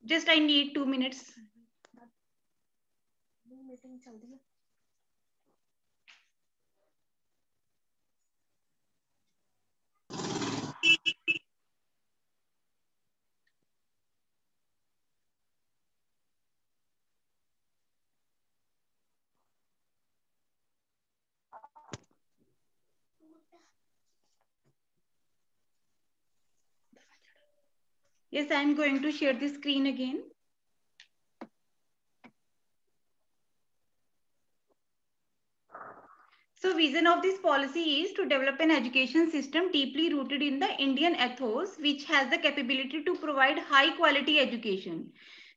Just I need 2 minutes. Yes, I am going to share the screen again. So vision of this policy is to develop an education system deeply rooted in the Indian ethos, which has the capability to provide high quality education.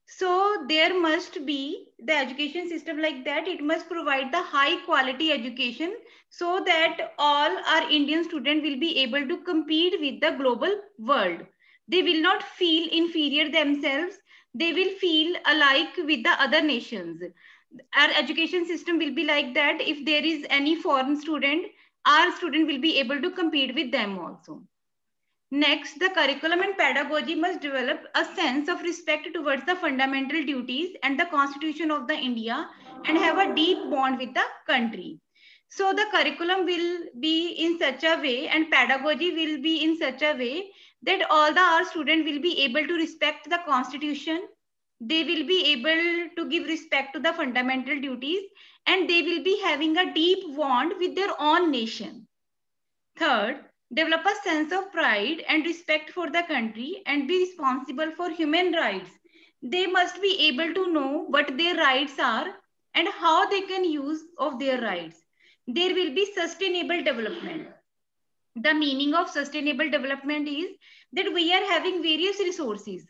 So there must be the education system like that. It must provide the high quality education so that all our Indian students will be able to compete with the global world. They will not feel inferior themselves. They will feel alike with the other nations. Our education system will be like that. If there is any foreign student, our student will be able to compete with them also. Next, the curriculum and pedagogy must develop a sense of respect towards the fundamental duties and the constitution of the India and have a deep bond with the country. So the curriculum will be in such a way and pedagogy will be in such a way that all our students will be able to respect the constitution. They will be able to give respect to the fundamental duties and they will be having a deep bond with their own nation. Third, develop a sense of pride and respect for the country and be responsible for human rights. They must be able to know what their rights are and how they can use of their rights. There will be sustainable development. The meaning of sustainable development is that we are having various resources,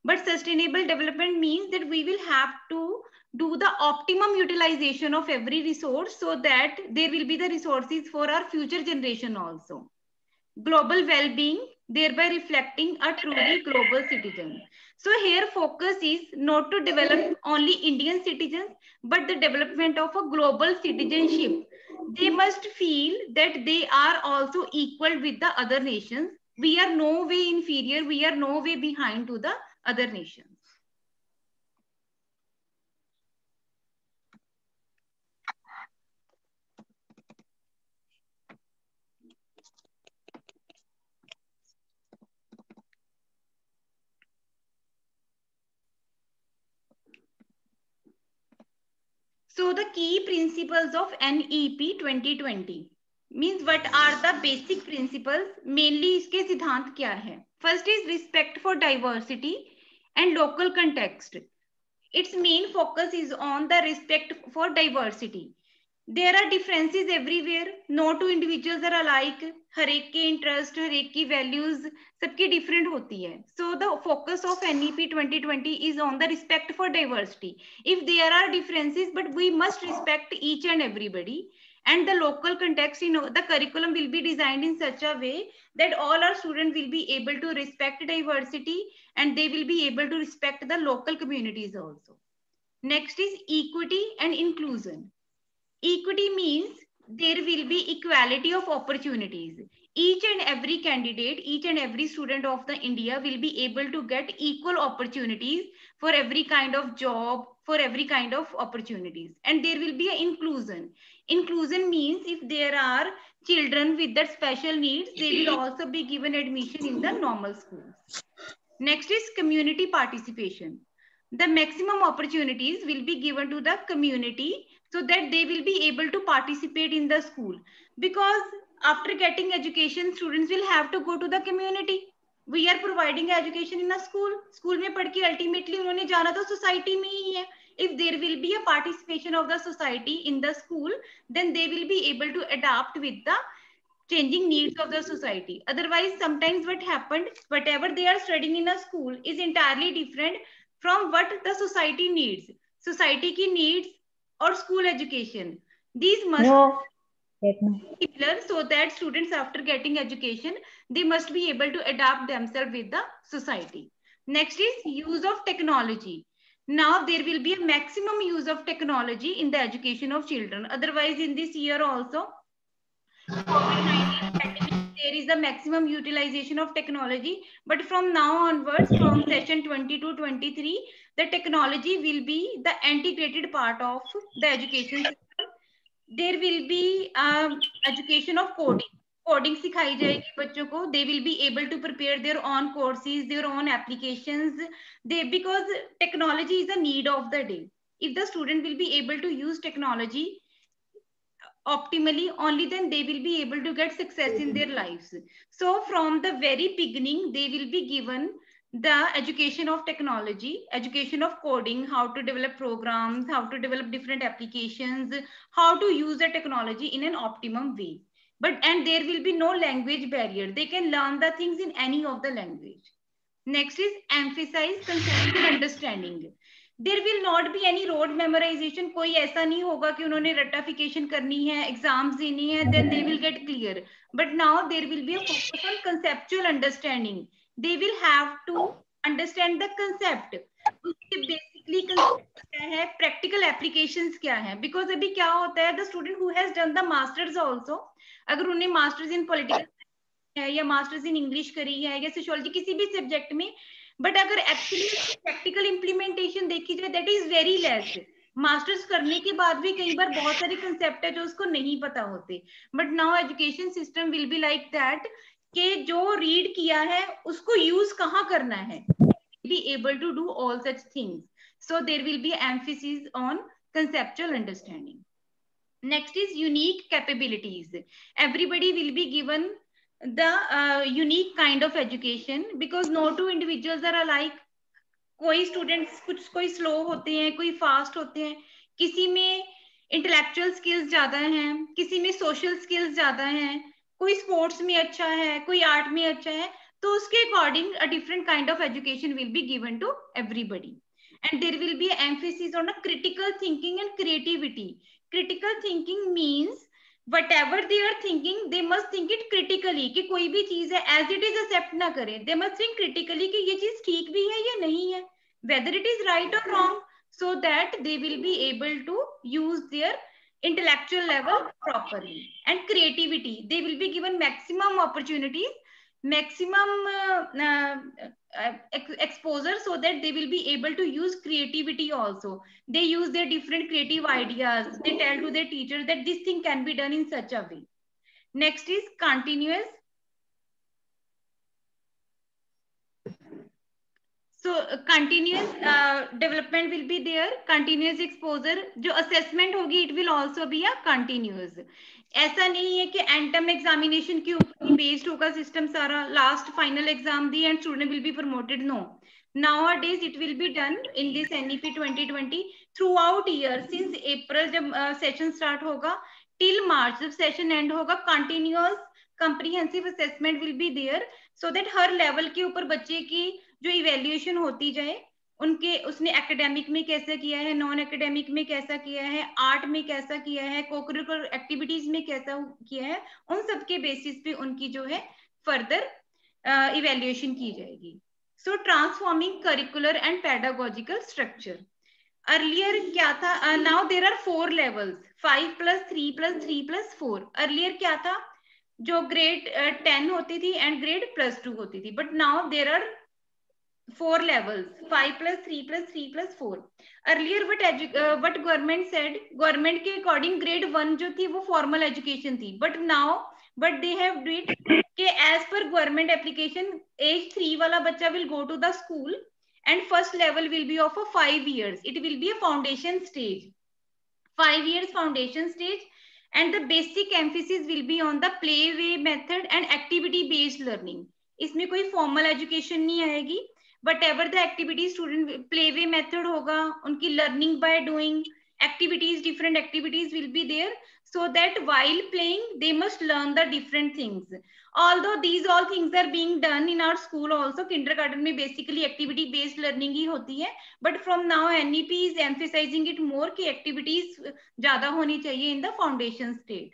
but sustainable development means that we will have to do the optimum utilization of every resource so that there will be the resources for our future generation also. Global well-being, thereby reflecting a truly global citizen. So here focus is not to develop only Indian citizens, but the development of a global citizenship. They must feel that they are also equal with the other nations. We are no way inferior, we are no way behind to the other nations. So the key principles of NEP 2020 means what are the basic principles? Mainly इसके सिद्धांत क्या है? First is respect for diversity and local context. Its main focus is on the respect for diversity. There are differences everywhere. No two individuals are alike. हर एक के interest, हर एक की values सबकी different होती है. So the focus of NEP 2020 is on the respect for diversity. If there are differences, but we must respect each and everybody. And the local context, the curriculum will be designed in such a way that all our students will be able to respect diversity and they will be able to respect the local communities also. Next is equity and inclusion. Equity means there will be equality of opportunities. Each and every candidate, each and every student of the India will be able to get equal opportunities for every kind of job, for every kind of opportunities. And there will be an inclusion. Inclusion means if there are children with that special needs, they will also be given admission in the normal schools. Next is community participation. The maximum opportunities will be given to the community so that they will be able to participate in the school. Because after getting education, students will have to go to the community. We are providing education in a school. School में पढ़ के ultimately उन्होंने जाना तो society में ही है. If there will be a participation of the society in the school, then they will be able to adapt with the changing needs of the society. Otherwise, sometimes what happened, whatever they are studying in a school is entirely different from what the society needs. Society ki needs or school education. These must be similar so that students after getting education, they must be able to adapt themselves with the society. Next is use of technology. Now there will be a maximum use of technology in the education of children. Otherwise, in this year also, COVID-19 pandemic, there is a maximum utilization of technology. But from now onwards, from session 22-23, the technology will be the integrated part of the education system. There will be education of coding. Coding सिखाई जाएगी बच्चों को. They will be able to prepare their own courses, their own applications. Because technology is a need of the day. If the student will be able to use technology optimally, only then they will be able to get success in their lives. So from the very beginning, they will be given the education of technology, education of coding, how to develop programs, how to develop different applications, how to use the technology in an optimum way. And there will be no language barrier. They can learn the things in any of the language. Next is emphasize conceptual understanding. There will not be any road memorization. कोई ऐसा नहीं होगा कि उन्होंने रट्टाफिकेशन करनी है, exams देनी है, then they will get clear. But now there will be a focus on conceptual understanding. They will have to understand the concept. उसके basically concept क्या है, practical applications क्या है. Because अभी क्या होता है, the student who has done the masters also, अगर उन्हें masters in political है या मास्टर्स इन इंग्लिश करी है या सोशियोलॉजी किसी भी सब्जेक्ट में, बट अगर एक्चुअली प्रैक्टिकल इंप्लीमेंटेशन देखी जाए that is very less. Masters करने के बाद भी कई बार बहुत सारे कंसेप्ट है जो उसको नहीं पता होते. But now education system will be like that कि जो रीड किया है उसको यूज कहाँ करना है, be able to do all such things. So there will be emphasis on conceptual understanding. Next is unique capabilities. Everybody will be given the unique kind of education because no two individuals are alike. कोई students कुछ कोई slow होते हैं, कोई fast होते हैं, किसी में इंटेलेक्चुअल स्किल्स ज्यादा हैं, किसी में सोशल स्किल्स ज्यादा हैं, कोई स्पोर्ट्स में अच्छा है, कोई आर्ट में अच्छा है. तो उसके according a different kind of education will be given to everybody. And there will be emphasis on a critical thinking and creativity. Critical thinking means whatever they are thinking, they must think it critically. कि कोई भी चीज है as it is accept ना करें. They must think critically कि ये चीज ठीक भी है या नहीं है, whether it is right or wrong, so that they will be able to use their intellectual level properly. And creativity, they will be given maximum opportunities, maximum exposure, so that they will be able to use creativity also. They use their different creative ideas. They tell to their teachers that this thing can be done in such a way. Next is continuous. So continuous development will be there. Continuous exposure, जो assessment होगी, it will also be a continuous. ऐसा नहीं है कि एंटम examination के ऊपर based होगा system सारा, लास्ट फाइनल एग्जाम दी and student will be promoted. No, nowadays it will be done in this NEP 2020 throughout year. Since April जब सेशन स्टार्ट होगा till March जब सेशन एंड होगा, continuous comprehensive assessment will be there, so that her level के ऊपर बच्चे की जो evaluation होती जाए, उनके उसने एकेडमिक में कैसा किया है, नॉन एकेडमिक में कैसा किया है, आर्ट में कैसा किया है, कोकरिकुलर एक्टिविटीज में कैसा किया है, उन सब के बेसिस पे उनकी जो है फर्दर इवेल्युएशन की जाएगी. So transforming curricular and pedagogical structure. Earlier क्या था, now there are 4 levels, 5+3+3+4. Earlier क्या था, जो ग्रेड 10 होती थी एंड ग्रेड +2 होती थी, but now there are 4 levels, 5+3+3+4. Earlier what government said, government के according grade 1 जो थी वो formal education थी, but now but they have did कि as per government application age 3 वाला बच्चा will go to the school and first level will be of a 5 years. It will be a foundation stage, 5 years foundation stage, and the basic emphasis will be on the play way method and activity based learning. इसमें कोई formal education नहीं आएगी. Whatever the activities student play way method होगा, उनकी learning by doing activities, different activities will be there, so that while playing they must learn the different things. Although these all things are being done in our school also, kindergarten में basically activity based learning ही होती है, but from now NEP is emphasizing it more कि activities ज़्यादा होनी चाहिए in the foundation stage.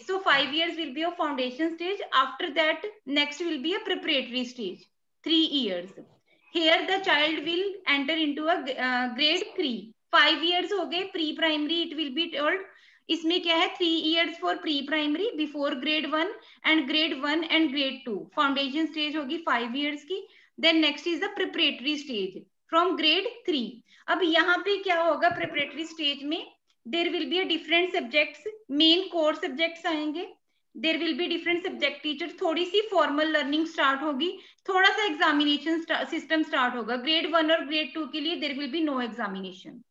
So 5 years will be a foundation stage. After that next will be a preparatory stage, 3 years. here the child will enter into a grade 3. 5 years हो गए pre primary, it will be told. इसमें क्या है 3 years for pre primary before grade 1 and grade 1 and grade 2. foundation stage होगी 5 years की. then next is the preparatory stage from grade 3. अब यहाँ पे क्या होगा preparatory stage में there will be a different subjects, main core subjects आएंगे. there will be different subject teachers. थोड़ी सी formal learning start होगी, थोड़ा सा एग्जामिनेशन सिस्टम स्टार्ट होगा. ग्रेड 1 और ग्रेड 2 के लिए there will be no examination.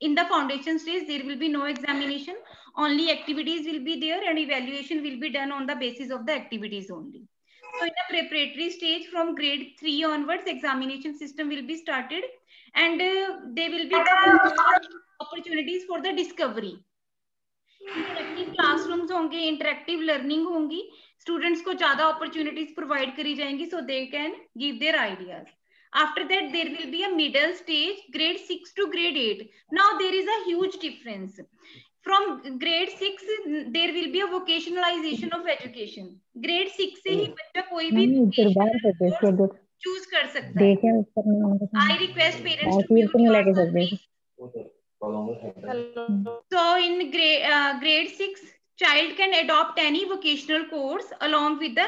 in the foundation stage there will be no examination, only activities will be there and evaluation will be done on the basis of the activities only. So in the preparatory stage from grade 3 onwards examination system will be started and they will be opportunities for the discovery. Interactive classrooms होंगे, interactive learning होंगी, students को ज्यादा opportunities provide करी जाएंगी so they can give their ideas. After that there will be a middle stage, grade 6 to grade 8. Now there is a huge difference. From grade 6 there will be a vocationalization of education. grade 6 से ही बच्चा कोई भी vocational choose कर सकता है. I request parents to mute yourself please. So in grade 6 child can adopt any vocational course along with the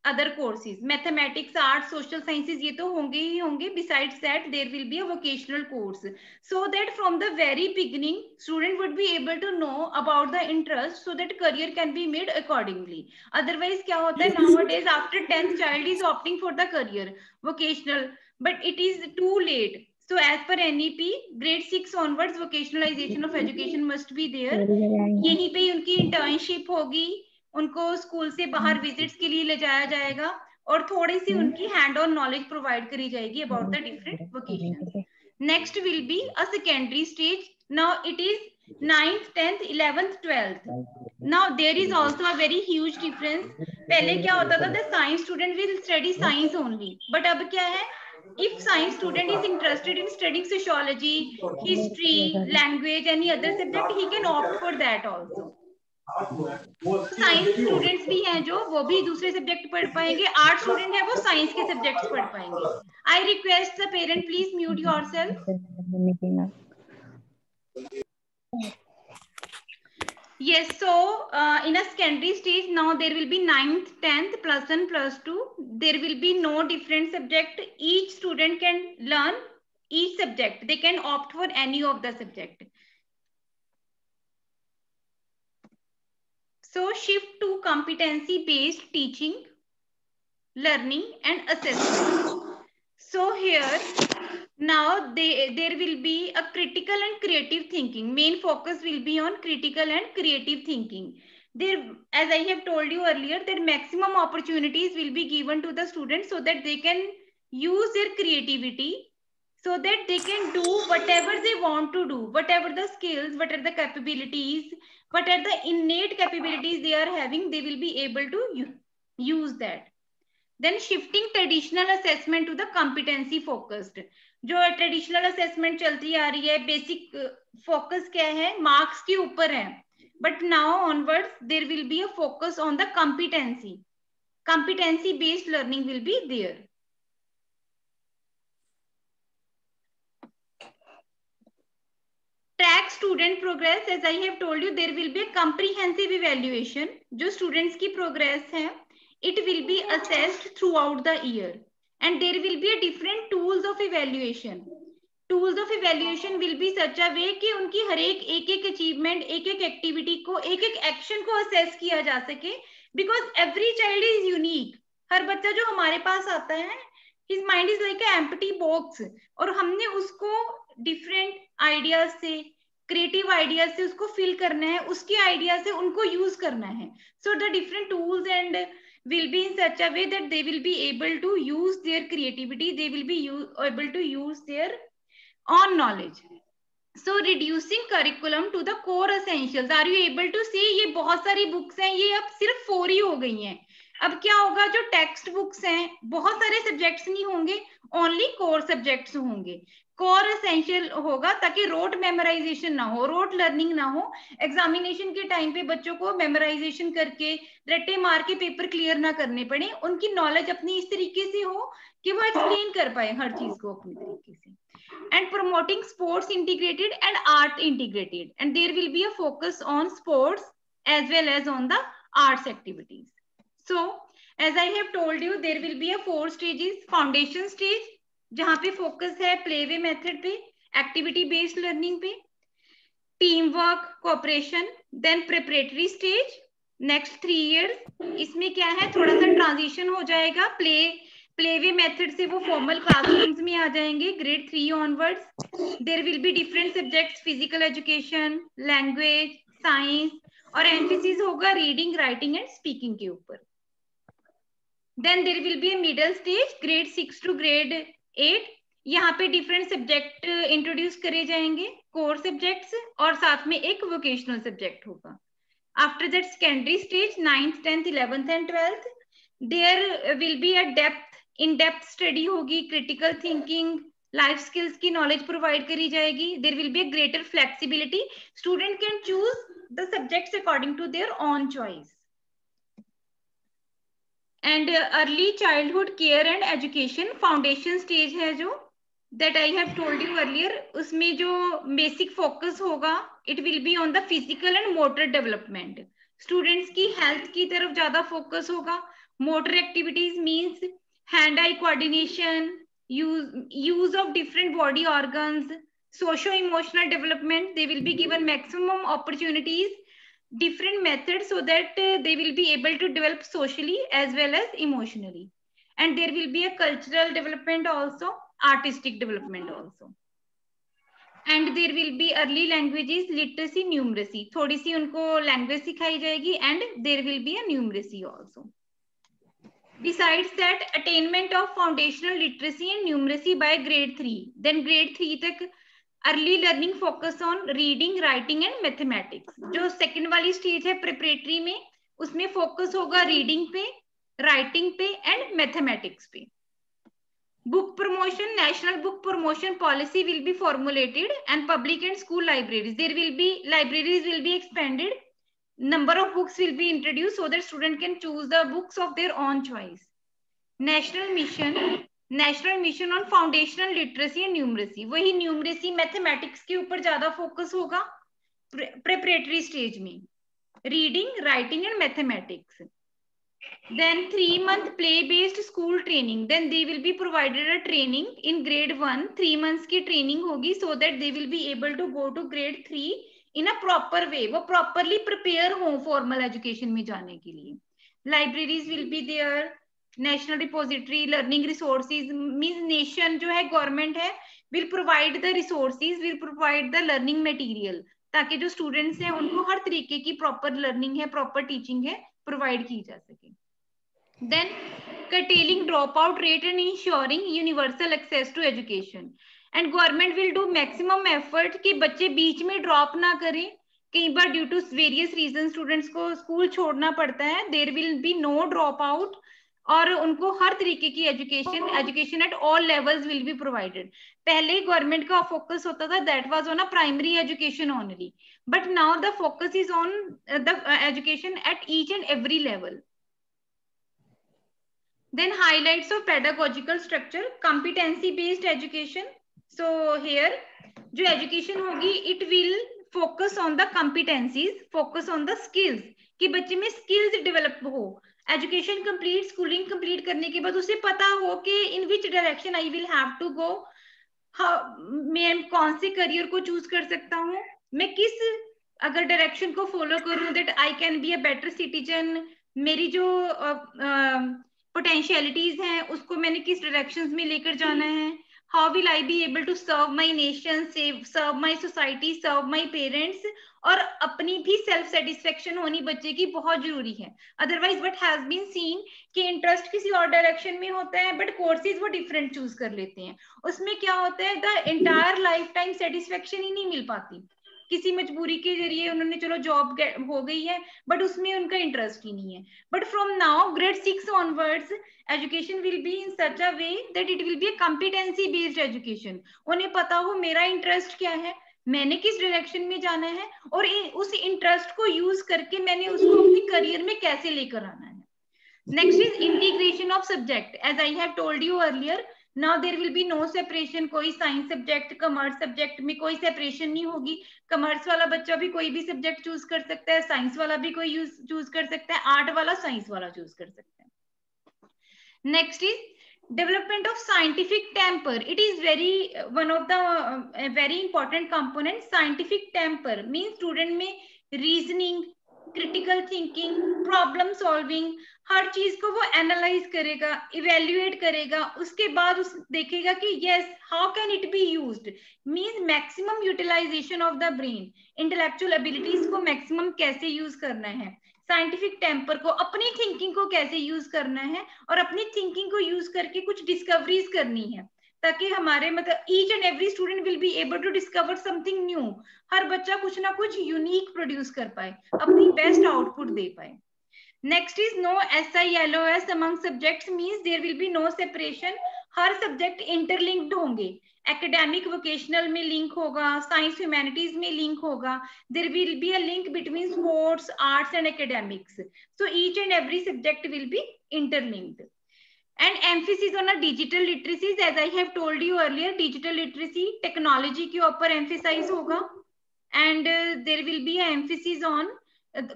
other courses. mathematics, arts, social sciences ये तो होंगे ही होंगे. besides that there will be a vocational course so that from the very beginning student would be able to know about the interest so that career can be made accordingly. otherwise क्या होता है nowadays after 10th child is opting for the career vocational but it is too late. So as per NEP grade 6 onwards vocationalization of education must be there. यहीं पे उनकी internship होगी, उनको school से बाहर विजिट्स के लिए ले जाया जाएगा और थोड़ी सी उनकी हैंड ऑन नॉलेज प्रोवाइड करी जाएगी about the different vocations. Next will be a secondary stage. Now it is 9th 10th 11th 12th. Now there is also a very huge difference. पहले क्या होता था the science student will study science only, but अब क्या है if science student is interested in studying sociology, history, language, any other subject, he can opt for that also. Science students भी हैं जो वो भी दूसरे सब्जेक्ट पढ़ पाएंगे, आर्ट स्टूडेंट है वो साइंस के सब्जेक्ट्स पढ़ पाएंगे. I request the parent please mute yourself. Yes, so in a secondary stage now there will be 9th 10th plus 1 plus 2. There will be no different subject. Each student can learn each subject. They can opt for any of the subject. So shift to competency based teaching, learning and assessment. So here now there will be a critical and creative thinking. Main focus will be on critical and creative thinking. There, as I have told you earlier, that maximum opportunities will be given to the students so that they can use their creativity, so that they can do whatever they want to do, whatever the skills, what are the capabilities, what are the innate capabilities they are having, they will be able to use that. Then shifting traditional assessment to the competency focused. जो traditional assessment चलती आ रही है, basic focus क्या है marks के ऊपर है, but now onwards there will be a focus on the competency based learning will be there. Track student progress. As I have told you, there will be a comprehensive evaluation. जो students की progress है, it will be assessed throughout the year. And there will be a different tools of evaluation. Tools of evaluation will be such a way कि उनकी हर एक achievement, एक activity को, एक action को assess किया जा सके. Because every child is unique. हर बच्चा जो हमारे पास आता है, his mind is like an empty box. और हमने उसको different ideas से, creative ideas से उसको fill करना है, उसके ideas से उनको use करना है. So the different tools and will be in such a way that they will be able to use their creativity, they will be able to use their own knowledge. So reducing curriculum to the core essentials. Are you able to see? ये बहुत सारी books हैं, ये अब सिर्फ 4 ही हो गई हैं. अब क्या होगा, जो टेक्स्ट बुक्स हैं बहुत सारे सब्जेक्ट्स नहीं होंगे, ओनली कोर सब्जेक्ट्स होंगे. कोर एसेंशियल होगा, ताकि रोट मेमोराइजेशन ना हो, रोट लर्निंग ना हो। एग्जामिनेशन के टाइम पे बच्चों को मेमोराइजेशन करके रट्टे मार के पेपर क्लियर ना करने पड़े, उनकी नॉलेज अपनी इस तरीके से हो कि वो एक्सप्लेन कर पाए हर चीज को अपनी तरीके से। And promoting sports integrated and art integrated, and there will be a focus on sports as well as on the arts activities. So as I have told you, there will be a 4 stages. Foundation stage, जहां पे focus है play way method पे, activity based learning पे, team work, cooperation. Then preparatory stage, next 3 years, इसमें क्या है, थोड़ा सा ट्रांजिशन हो जाएगा, प्लेवे मेथड से वो फॉर्मल क्लासरूम्स में आ जाएंगे grade 3 onwards. There will be different subjects, physical education, language, science, और एम्फेसिस होगा रीडिंग, राइटिंग एंड स्पीकिंग के ऊपर। Then there will be a middle stage, grade 6 to grade 8, यहाँ पे डिफरेंट सब्जेक्ट इंट्रोड्यूस करे जाएंगे, कोर सब्जेक्ट्स, और साथ में एक वोकेशनल सब्जेक्ट होगा। After that secondary stage, 9th 10th 11th and 12th, there will be a in depth study होगी, क्रिटिकल थिंकिंग, लाइफ स्किल्स की नॉलेज प्रोवाइड करी जाएगी। There will be a greater flexibility, student can choose the subjects according to their own choice. And early childhood care and education, foundation stage है जो, that I have told you earlier, उसमें जो basic focus होगा, it will be on the physical and motor development. Students की health की तरफ ज्यादा focus होगा। Motor activities means hand eye coordination, use of different body organs, socio emotional development. They will be given maximum opportunities, different methods, so that they will be able to develop socially as well as emotionally. And there will be a cultural development also, artistic development also. And there will be early languages, literacy, numeracy, थोड़ी सी उनको language सिखाई जाएगी, and there will be a numeracy also. Besides that, attainment of foundational literacy and numeracy by grade 3, then grade 3 तक early learning focus on reading, writing and mathematics. जो second वाली stage है preparatory में, उसमें focus होगा reading पे, writing पे and mathematics पे। Book promotion, national book promotion policy will be formulated, and public and school libraries, there will be libraries will be expanded, number of books will be introduced so that student can choose the books of their own choice. National mission on foundational literacy and numeracy, वही numeracy mathematics के ऊपर ज्यादा focus होगा preparatory stage में, reading, writing and mathematics. then 3 month play based school training, then they will be provided a training in grade 1, 3 months की training होगी, so that they will be able to go to grade 3 in a proper way, वो properly prepare हो formal education में जाने के लिए। libraries will be there, national repository, learning resources, means nation जो है, गवर्नमेंट है, will provide the resources, will provide the learning material, ताकि जो स्टूडेंट्स हैं उनको हर तरीके की प्रॉपर लर्निंग है, प्रॉपर टीचिंग है, प्रोवाइड की जा सके। Then curtailing dropout rate and ensuring universal access to education, and government will do maximum effort कि बच्चे बीच में ड्रॉप ना करें। कई बार due to various reason students को स्कूल छोड़ना पड़ता है, there will be no drop out, और उनको हर तरीके की education at all levels will be provided. पहले गवर्नमेंट का फोकस होता था, that was on a primary education only, but now the focus is on the education at each and every level. Then highlights of pedagogical structure, competency based education. So here जो education होगी, it will focus on the competencies, focus on the skills, कि बच्चे में skills develop हो। education complete, schooling complete करने के बाद उसे पता हो कि in which direction I will have to go, मैं कौन से करियर को चूज कर सकता हूँ, मैं किस अगर डायरेक्शन को फॉलो करूँ, that I can be a better citizen, मेरी जो पोटेंशियलिटीज हैं उसको मैंने किस डायरेक्शंस में लेकर जाना है, how will I be able to serve my nation, serve my society, serve my parents, और अपनी भी सेल्फ सेटिस्फेक्शन होनी बच्चे की बहुत जरूरी है। Otherwise what has been seen कि इंटरेस्ट किसी और डायरेक्शन में होता है, बट कोर्सेज वो डिफरेंट चूज कर लेते हैं, उसमें क्या होता है, the entire life time satisfaction ही नहीं मिल पाती। किसी मजबूरी के जरिए उन्होंने चलो जॉब हो गई है, बट उसमें उनका इंटरेस्ट ही नहीं है. But from now grade 6 onwards education will be in such a way that it will be a competency based education. उन्हें पता हो मेरा इंटरेस्ट क्या है, मैंने किस डायरेक्शन में जाना है, और उस इंटरेस्ट को यूज करके मैंने उसको अपने करियर में कैसे लेकर आना है. Next is integration of subject. As I have told you earlier, now there will be no separation. कोई साइंस सब्जेक्ट कॉमर्स सब्जेक्ट में कोई सेपरेशन नहीं होगी. कॉमर्स वाला बच्चा भी कोई भी सब्जेक्ट चूज कर सकता है, साइंस वाला भी कोई चूज कर सकता है, आर्ट वाला साइंस वाला चूज कर सकता है. Next is development of scientific temper. It is very one of the very important component. Scientific temper means student में reasoning, critical thinking, problem solving, हर चीज को वो एनालाइज करेगा, इवेल्युएट करेगा, उसके बाद उस देखेगा कि yes how can it be used, means maximum utilization of the brain, intellectual abilities को मैक्सिमम कैसे यूज करना है, साइंटिफिक टेम्पर को, अपनी थिंकिंग को कैसे यूज करना है, और अपनी थिंकिंग को यूज करके कुछ डिस्कवरीज करनी है, ताकि हमारे मतलब each and every student will be able to discover something new. हर बच्चा कुछ ना कुछ यूनिक प्रोड्यूस कर पाए, अपनी बेस्ट आउटपुट दे पाए. Next is no SILOS among subjects means there will be no separation. हर सब्जेक्ट इंटरलिंक्ड होंगे, एकेडमिक वोकेशनल में लिंक होगा, साइंस ह्यूमैनिटीज में लिंक होगा, there will be a link between sports, arts and academics. So each and every subject will be interlinked. And emphasis on a digital literacy, as I have told you earlier, digital literacy technology के ऊपर emphasize होगा, and there will be a emphasis on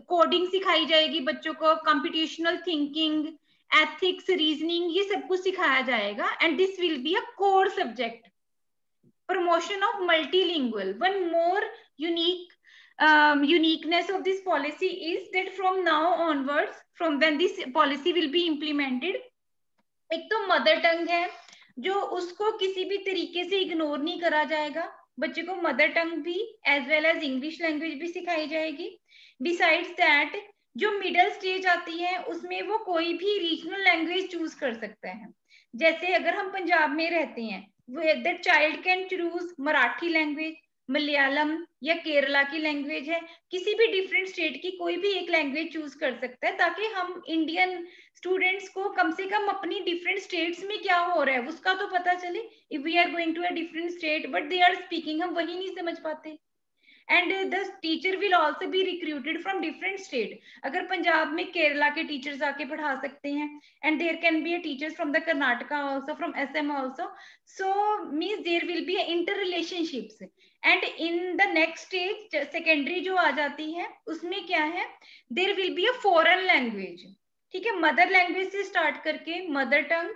coding सिखाई जाएगी बच्चों को, computational thinking, ethics, reasoning, ये सब कुछ सिखाया जाएगा. And this will be a core subject. Promotion of multilingual. One more uniqueness of this policy is that from now onwards, from when this policy will be implemented, एक तो mother tongue है जो उसको किसी भी तरीके से इग्नोर नहीं करा जाएगा. बच्चे को मदर टंग भी as well as English language भी सिखाई जाएगी. बिसाइड्स दैट जो मिडिल स्टेज आती है उसमें वो कोई भी रीजनल लैंग्वेज चूज कर सकता है. जैसे अगर हम पंजाब में रहते हैं, that child can choose Marathi language, Malayalam या केरला की लैंग्वेज है, किसी भी डिफरेंट स्टेट की कोई भी एक लैंग्वेज चूज कर सकता है, ताकि हम इंडियन स्टूडेंट्स को कम से कम अपनी डिफरेंट स्टेट्स में क्या हो रहा है उसका तो पता चले. If we are going to a different state but they are speaking, हम वही नहीं समझ पाते. And the teacher will also be recruited from different state. अगर पंजाब में केरला के टीचर्स आके पढ़ा सकते हैं, and there can be a teachers from the Karnataka also, from Assam also, so means there will be inter relationships. And in the next stage secondary जो आ जाती है उसमें क्या है, there will be a foreign language. ठीक है, मदर लैंग्वेज से स्टार्ट करके mother tongue,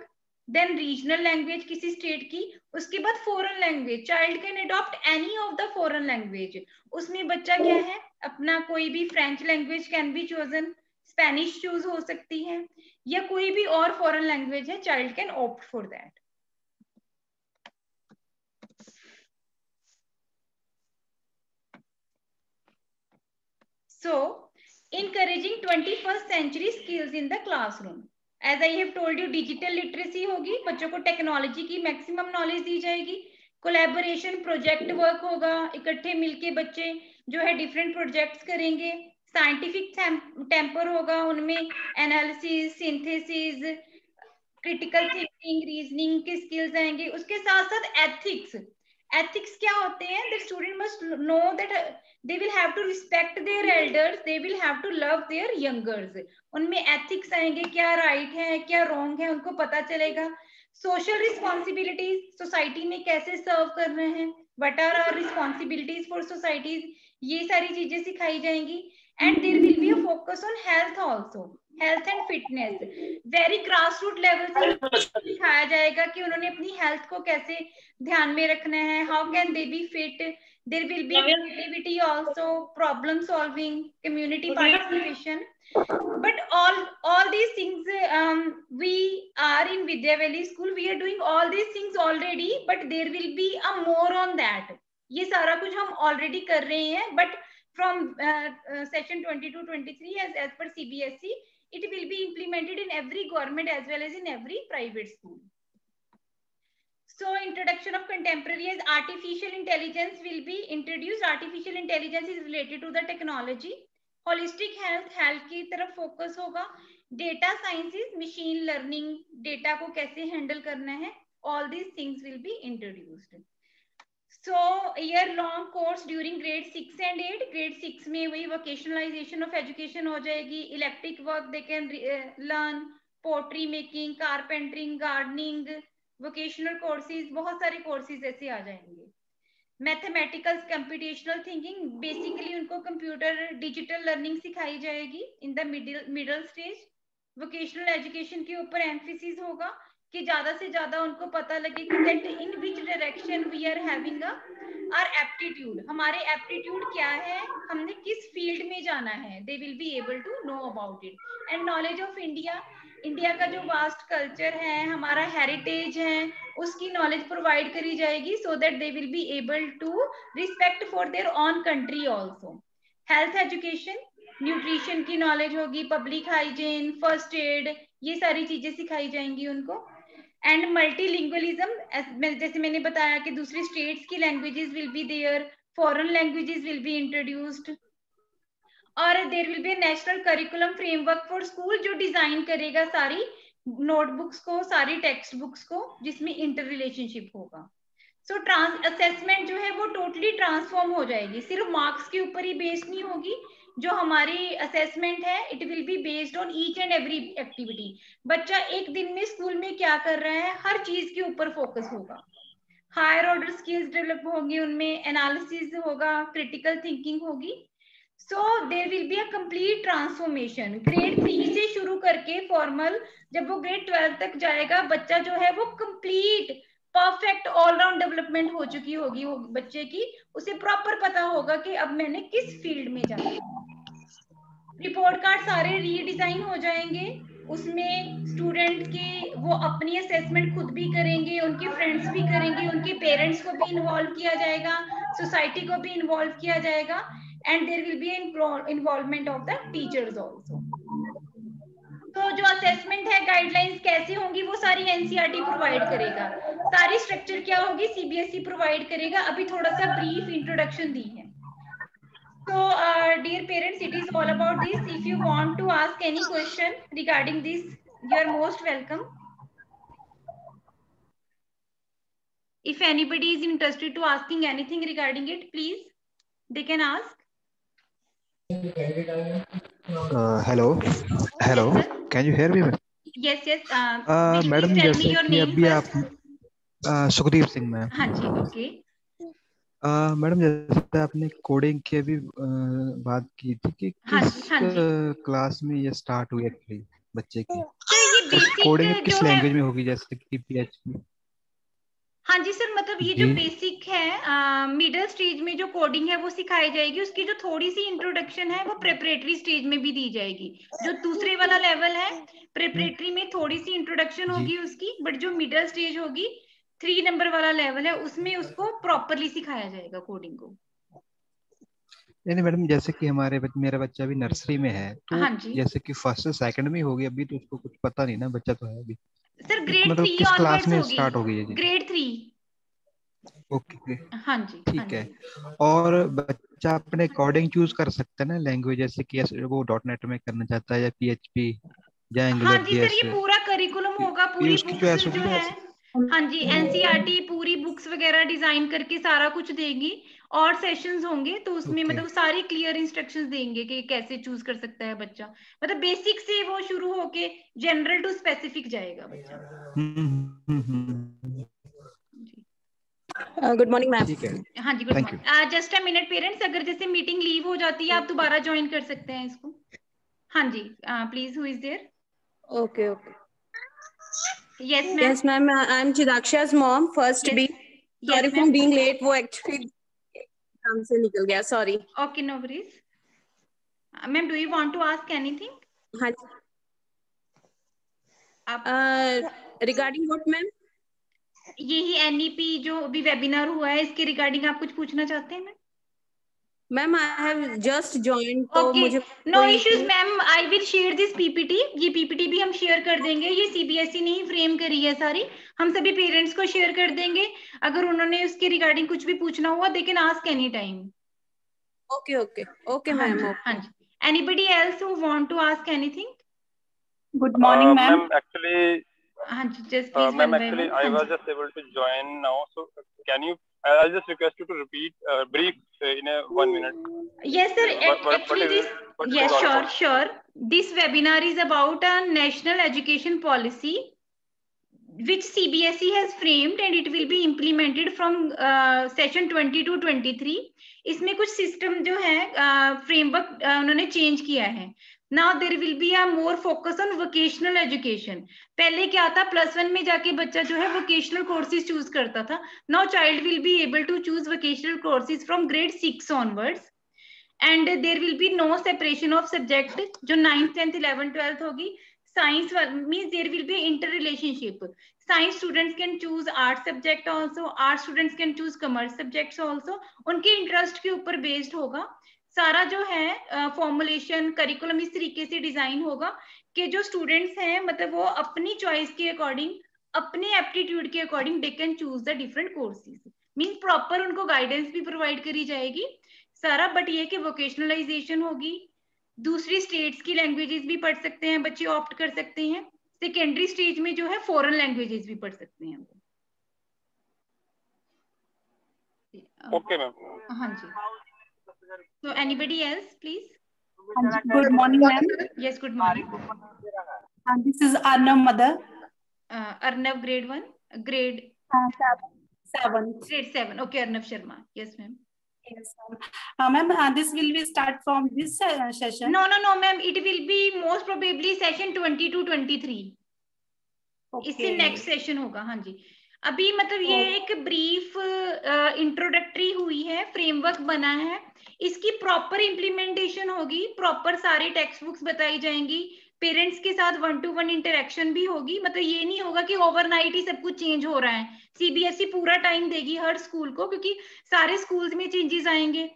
then regional language किसी स्टेट की, उसके बाद foreign language. Child can adopt any of the foreign language. उसमें बच्चा क्या है, अपना कोई भी French language can be chosen, Spanish choose हो सकती है, या कोई भी और फॉरेन लैंग्वेज है, child can opt for that. So encouraging 21st century skills in the classroom. As I have told you, digital literacy होगी, बच्चों को टेक्नोलॉजी की मैक्सिमम नॉलेज दी जाएगी. कोलैबोरेशन, प्रोजेक्ट वर्क होगा, इकट्ठे मिलके बच्चे जो है डिफरेंट प्रोजेक्ट्स करेंगे. साइंटिफिक टेम्पर होगा, उनमें analysis, synthesis, critical thinking, reasoning के स्किल्स आएंगे. उसके साथ साथ एथिक्स. एथिक्स क्या होते हैं, the student must know that they will have to respect their elders, they will have to love their youngers. उनमें एथिक्स आएंगे, क्या राइट है क्या रॉन्ग है उनको पता चलेगा. सोशल रिस्पॉन्सिबिलिटीज, सोसाइटी में कैसे सर्व कर रहे हैं, what are our responsibilities for societies, ये सारी चीजें सिखाई जाएंगी. And there will be a focus on health also, health and fitness. Very grass root level से सिखाया जाएगा कि उन्होंने अपनी हेल्थ को कैसे ध्यान में रखना है, how can they B fit. There will be creativity also, problem solving, community participation. But all these things, we are in Vidya Valley School, we are doing all these things already, but there will be a more on that. ये सारा कुछ हम already कर रहे हैं, but from session 22-23 as per CBSE, it will be implemented in every government as well as in every private school. So introduction of contemporary as artificial intelligence will be introduced. Artificial intelligence is related to the technology. Holistic health, health की तरफ focus होगा. Data sciences, machine learning, data को कैसे handle करना है, all these things will be introduced. So year long course during grade 6 and 8. Grade 6 में वही vocationalization of education हो जाएगी. Electric work they can learn, pottery making, carpentering, gardening, vocational courses, बहुत सारे courses ऐसे आ जाएंगे. मैथमेटिकल कंप्यूटेशनल थिंकिंग, बेसिकली उनको computer digital learning सिखाई जाएगी in the middle stage. Vocational education के ऊपर एम्फेसिस होगा कि ज्यादा से ज्यादा उनको पता लगे कि that in which direction we are having our aptitude, हमारे एप्टीट्यूड क्या है, हमने किस फील्ड में जाना है. They will be able to know about it. And knowledge of India, India का जो वास्ट कल्चर है, हमारा हेरिटेज है, उसकी नॉलेज प्रोवाइड करी जाएगी so that they will be able to respect for their own country also. Health education, nutrition की knowledge होगी, पब्लिक हाइजीन, फर्स्ट एड, ये सारी चीजें सिखाई जाएंगी उनको. एंड मल्टीलिंगुअलिज्म, जैसे मैंने बताया कि दूसरी स्टेट्स की languages will be there, foreign languages will be introduced. और there will be national curriculum framework for school जो डिजाइन करेगा सारी नोटबुक्स को, सारी टेक्स्ट बुक्स को, जिसमें इंटर रिलेशनशिप होगा. सो असेसमेंट जो है वो टोटली ट्रांसफॉर्म हो जाएगी, सिर्फ मार्क्स के ऊपर ही बेस्ड नहीं होगी. जो हमारी असेसमेंट है it will be based on each and every activity. बच्चा एक दिन में स्कूल में क्या कर रहा है, हर चीज के ऊपर फोकस होगा. हायर ऑर्डर स्किल्स डेवलप होंगी, उनमें एनालिसिस होगा, क्रिटिकल थिंकिंग होगी. So there will be a complete transformation. Grade 3 से शुरू करके फॉर्मल, जब वो ग्रेड 12 तक जाएगा, बच्चा जो है वो कंप्लीट परफेक्ट ऑलराउंड डेवलपमेंट हो चुकी होगी वो बच्चे की. उसे प्रॉपर पता होगा कि अब मैंने किस फील्ड में जाना है. रिपोर्ट कार्ड सारे रीडिजाइन हो जाएंगे. उसमें स्टूडेंट के वो अपनी असेसमेंट खुद भी करेंगे, उनके फ्रेंड्स भी करेंगे, उनके पेरेंट्स को भी इन्वॉल्व किया जाएगा, सोसाइटी को भी इन्वॉल्व किया जाएगा. And there will be involvement of the teachers also. तो जो असेसमेंट है, गाइडलाइंस कैसे होंगी, वो सारी एनसीईआरटी प्रोवाइड करेगा. सारी स्ट्रक्चर क्या होगी, सीबीएसई प्रोवाइड करेगा. अभी थोड़ा सा ब्रीफ इंट्रोडक्शन दी है. So dear parents, it is all about this. If you want to ask any question regarding this, you are most welcome. If anybody is interested to asking anything regarding it, please they can ask. Hello. Hello. Yes, Can you hear me? Yes. Madam Please tell me जैसे your कि name अभी first. आप Sukhdeep Singh ma'am. हाँ जी, okay. Madam जैसे आपने coding की अभी बात की थी कि किस क्लास में ये स्टार्ट हुई एक्चुअली बच्चे की. सर ये बेसिक कोडिंग जो किस है, लैंग्वेज में होगी जैसे कि PHP? हाँ जी सर, मतलब ये जो बेसिक है मिडिल स्टेज में जो कोडिंग है वो सिखाई जाएगी. उसकी जो थोड़ी सी इंट्रोडक्शन है वो प्रिपरेटरी स्टेज में भी दी जाएगी. जो दूसरे वाला लेवल है प्रिपरेटरी में थोड़ी सी इंट्रोडक्शन होगी उसकी, बट जो मिडिल स्टेज होगी 3 नंबर वाला लेवल है उसमें उसको प्रॉपरली सिखाया जाएगा कोडिंग को. नहीं मैडम, जैसे कि मेरा बच्चा अभी नर्सरी में है, तो हाँ जी जैसे कि फर्स्ट से सेकंड में होगी अभी, तो उसको कुछ पता नहीं ना, बच्चा तो है अभी. सर. ग्रेड मतलब 3 किस क्लास ऑनवर्ड्स में होगी. स्टार्ट होगी ये? ग्रेड 3. ओके, हाँ जी, ठीक है. और बच्चा अपने अकॉर्डिंग चूज कर सकता है ना लैंग्वेज, जैसे कि वो .NET में करना चाहता है या PHP या हाँ एंगुलर जी सर, ये JS. पूरा करिकुलम होगा, पूरी उसकी बुक्स चॉइस होगी जो ना. है. हाँ जी, एनसीईआरटी पूरी बुक्स वगैरह डिजाइन करके सारा कुछ देगी. और सेशंस होंगे तो उसमें मतलब सारी क्लियर इंस्ट्रक्शंस देंगे कि कैसे चूज कर सकता है बच्चा. मतलब बेसिक से वो शुरू होके जनरल टू स्पेसिफिक जाएगा बच्चा. Good morning ma'am. हाँ जी, good morning. Just a minute parents, अगर जैसे मीटिंग लीव हो जाती है आप दोबारा ज्वाइन कर सकते हैं इसको. हाँ जी, please, who is there? Okay. Yes ma'am. Yes ma'am, I am Chidaksha's mom, first B. Sorry for being late, वो actually काम से निकल गया, sorry. Okay, no worries. Ma'am, do you want to ask anything? हाँ जी. Regarding what ma'am? यही NEP जो अभी webinar हुआ है इसके रिगार्डिंग आप कुछ पूछना चाहते हैं ma'am? Ma'am I have just join, तो ओके, मुझे no issues ma'am, I will share this PPT. ये पीपीटी भी हम शेयर कर देंगे। ये सीबीएसई ने ही फ्रेम करी है सारी, हम सभी पेरेंट्स को शेयर कर देंगे। अगर उन्होंने उसके रिगार्डिंग कुछ भी पूछना हुआ they can ask any time. Okay okay okay हाँ मैम। जी, हाँ जी। Anybody else who want to ask anything? Good morning, ma'am. Ma'am, actually, हाँ जी, just please ma'am, one by actually, one. I हाँ was जी, just able to join now. So, can you? I'll just request you to repeat brief in a 1 minute. yes sir, What actually is this, it? What it yes, is all sure, about? sure. This webinar is about a national education policy which CBSE has framed and it will be implemented from session 20 to 23. इसमें कुछ system जो है framework उन्होंने change किया है। Now there will be a more focus on vocational education. पहले क्या था, +1 में जाके बच्चा जो है वोकेशनल कोर्सेज चूज करता था। Now child will be able to choose vocational courses from grade 6 onwards and there will be no separation of subject. जो 9th 10th 11th 12th होगी, science means there will be inter relationship. Science students can choose art subject also, art students can choose commerce subjects also। उनके interest के ऊपर based होगा सारा जो है formulation, curriculum इस तरीके से डिजाइन होगा कि जो स्टूडेंट्स हैं मतलब वो अपनी चॉइस के अकॉर्डिंग, अपने एप्टीट्यूड के according they can choose the different courses. Means proper उनको गाइडेंस भी प्रोवाइड करी जाएगी सारा, बट ये कि वोकेशनलाइजेशन होगी। दूसरी स्टेट्स की लैंग्वेजेस भी पढ़ सकते हैं बच्चे, ऑप्ट कर सकते हैं। सेकेंडरी स्टेज में जो है फॉरेन लैंग्वेजेस भी पढ़ सकते हैं। Okay, ma'am. हाँ जी, so anybody else please? Good morning, ma'am. Yes, good morning. And this is Arnav Mother. Arnav, grade 1, grade 7th. grade 7. Okay, Arnav Sharma. Yes ma'am. Yes, ma'am. Ma'am, this will be start from this session. No ma'am, it will be most probably session 20 to 23. इससे next session होगा। हाँ जी, अभी मतलब ये एक brief introductory हुई है, framework बना है, इसकी प्रॉपर इम्प्लीमेंटेशन होगी। प्रॉपर सारे टेक्स्ट बुक्स बताई जाएंगी, पेरेंट्स के साथ 1-to-1 इंटरेक्शन भी होगी। मतलब ये नहीं होगा कि ओवरनाइट ही सब कुछ चेंज हो रहा है। सीबीएसई पूरा टाइम देगी हर स्कूल को, क्योंकि सारे स्कूल्स में चेंजेस आएंगे,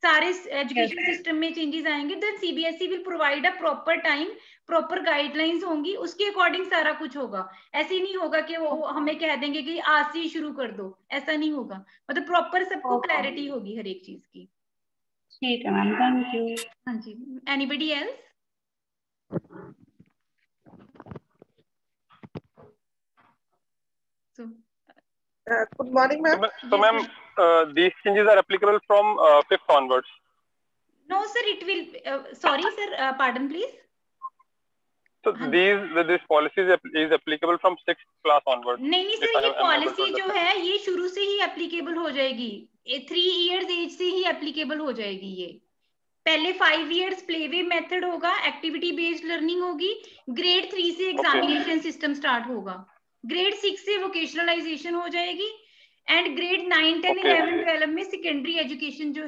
सारे एजुकेशन सिस्टम में चेंजेस आएंगे। Then CBSE will provide a proper time, proper guidelines होंगी, उसके अकॉर्डिंग सारा कुछ होगा। ऐसे नहीं होगा कि वो हमें कह देंगे कि आज से ही शुरू कर दो, ऐसा नहीं होगा। मतलब प्रॉपर सबको क्लैरिटी होगी हर एक चीज की। ठीक है मैम, थैंक यू। हाँ जी, anybody else? So good morning, ma'am. So, ma'am, these changes are applicable from 5th onwards. No sir, it will sorry sir, pardon please. So this policy is applicable from 6th class onwards. नहीं sir, ये policy जो है ये शुरू से ही applicable हो जाएगी। 3 years as से ही एप्लीकेबल हो जाएगी ये। पहले 5 इयर्स प्लेवे मेथड होगा, एक्टिविटी बेस्ड लर्निंग होगी। ग्रेड 3 से एग्जामिनेशन सिस्टम स्टार्ट होगा। ग्रेड 6 से वोकेशनलाइजेशन हो जाएगी एंड ग्रेड 9, 10, 11, 12 में सेकेंडरी एजुकेशन जो